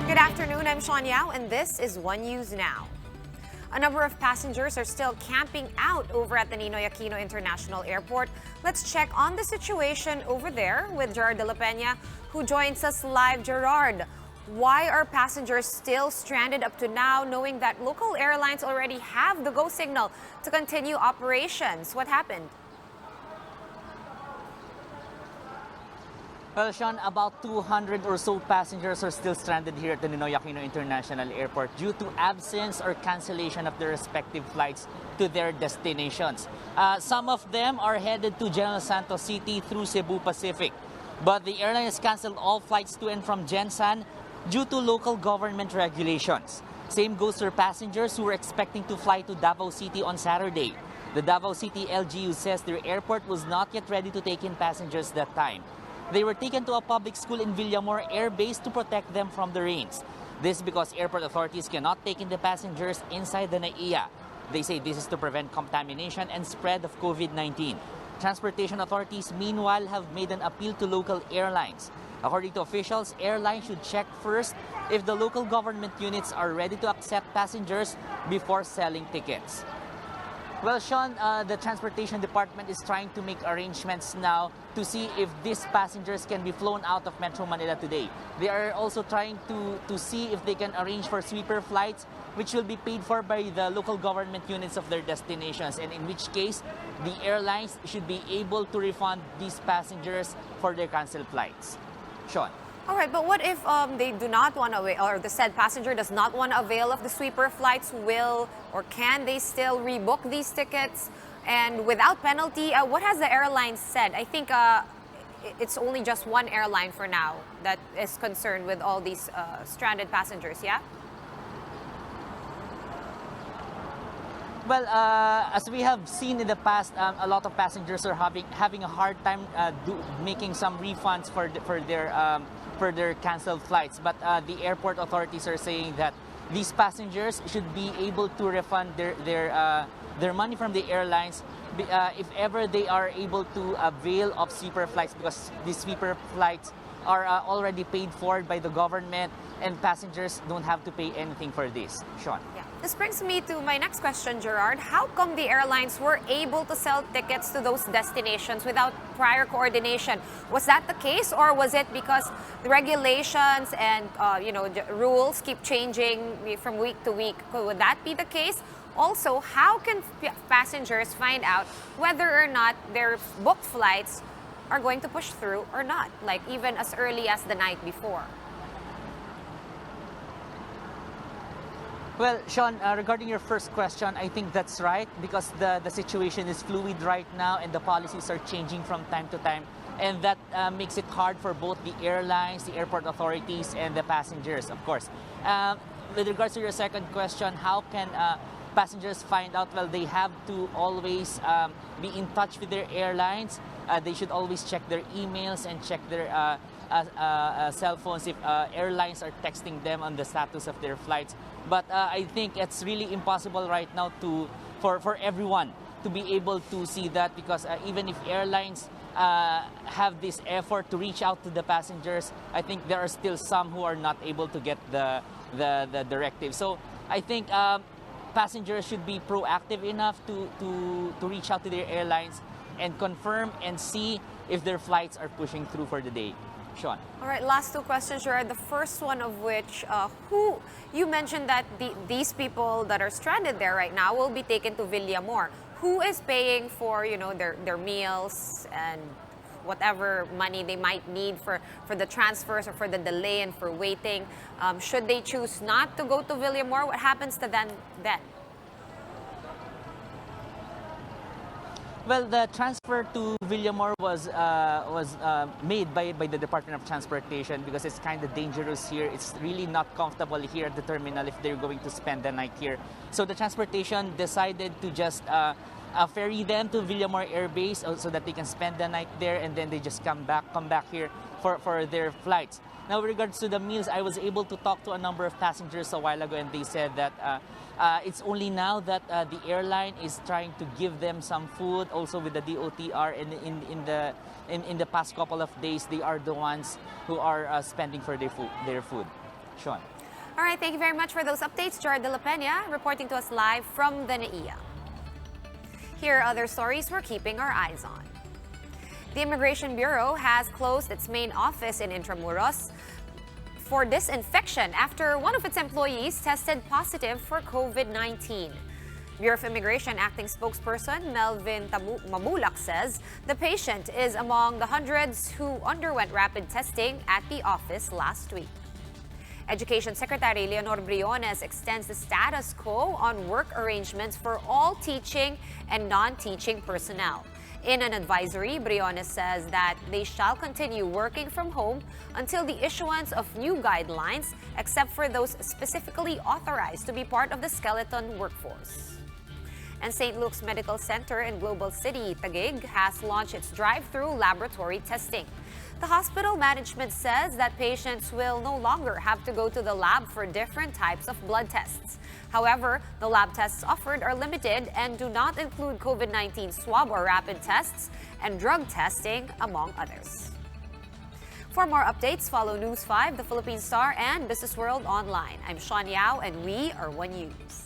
Good afternoon, I'm Sean Yao, and this is One News Now. A number of passengers are still camping out over at the Ninoy Aquino International Airport. Let's check on the situation over there with Gerard de la Peña, who joins us live. Gerard, why are passengers still stranded up to now, knowing that local airlines already have the go signal to continue operations? What happened? Well, Sean, about 200 or so passengers are still stranded here at the Ninoy Aquino International Airport due to absence or cancellation of their respective flights to their destinations. Some of them are headed to General Santos City through Cebu Pacific, but the airline has canceled all flights to and from Gensan due to local government regulations. Same goes for passengers who were expecting to fly to Davao City on Saturday. The Davao City LGU says their airport was not yet ready to take in passengers that time. They were taken to a public school in Villamor Air Base to protect them from the rains. This because airport authorities cannot take in the passengers inside the NAIA. They say this is to prevent contamination and spread of COVID-19. Transportation authorities, meanwhile, have made an appeal to local airlines. According to officials, airlines should check first if the local government units are ready to accept passengers before selling tickets. Well, Sean, the Transportation Department is trying to make arrangements now to see if these passengers can be flown out of Metro Manila today. They are also trying to see if they can arrange for sweeper flights, which will be paid for by the local government units of their destinations, and in which case, the airlines should be able to refund these passengers for their canceled flights. Sean. All right, but what if they do not want to, or the said passenger does not want to avail of the sweeper flights? Will or can they still rebook these tickets and without penalty? What has the airline said? I think it's only just one airline for now that is concerned with all these stranded passengers, yeah? Well, as we have seen in the past, a lot of passengers are having a hard time making some refunds for their canceled flights. But the airport authorities are saying that these passengers should be able to refund their money from the airlines if ever they are able to avail of sweeper flights, because these sweeper flights are already paid for by the government, and passengers don't have to pay anything for this. Sean. Yeah. This brings me to my next question, Gerard. How come the airlines were able to sell tickets to those destinations without prior coordination? Was that the case, or was it because the regulations and rules keep changing from week to week? Would that be the case? Also, how can passengers find out whether or not their booked flights are going to push through or not, like even as early as the night before? Well, Sean, regarding your first question, I think that's right, because the situation is fluid right now and the policies are changing from time to time. And that makes it hard for both the airlines, the airport authorities, and the passengers, of course. With regards to your second question, how can passengers find out? Well, they have to always be in touch with their airlines. They should always check their emails and check their cell phones if airlines are texting them on the status of their flights. But I think it's really impossible right now for everyone to be able to see that, because even if airlines have this effort to reach out to the passengers, I think there are still some who are not able to get the directive. So I think passengers should be proactive enough to reach out to their airlines and confirm and see if their flights are pushing through for the day. Sean. All right, last two questions, Gerard. The first one of which, who you mentioned that these people that are stranded there right now will be taken to Villamor. Who is paying for their meals and whatever money they might need for the transfers or for the delay and for waiting? Should they choose not to go to Villamor, what happens to them then? Well, the transfer to Villamor was made by the Department of Transportation, because it's kind of dangerous here. It's really not comfortable here at the terminal if they're going to spend the night here. So the transportation decided to just ferry them to Villamor Air Base so that they can spend the night there, and then they just come back here for their flights. Now, with regards to the meals, I was able to talk to a number of passengers a while ago, and they said that It's only now that the airline is trying to give them some food, also with the DOTR, and in the past couple of days, they are the ones who are spending for their food. Sean. All right, thank you very much for those updates. Gerard de la Peña reporting to us live from the NAIA. Here are other stories we're keeping our eyes on. The Immigration Bureau has closed its main office in Intramuros for disinfection after one of its employees tested positive for COVID-19. Bureau of Immigration Acting Spokesperson Melvin Mamulak says the patient is among the hundreds who underwent rapid testing at the office last week. Education Secretary Leonor Briones extends the status quo on work arrangements for all teaching and non-teaching personnel. In an advisory, Briones says that they shall continue working from home until the issuance of new guidelines, except for those specifically authorized to be part of the skeleton workforce. And St. Luke's Medical Center in Global City, Taguig, has launched its drive-thru laboratory testing. The hospital management says that patients will no longer have to go to the lab for different types of blood tests. However, the lab tests offered are limited and do not include COVID-19 swab or rapid tests and drug testing, among others. For more updates, follow News 5, The Philippine Star, and Business World online. I'm Sean Yao, and we are One News.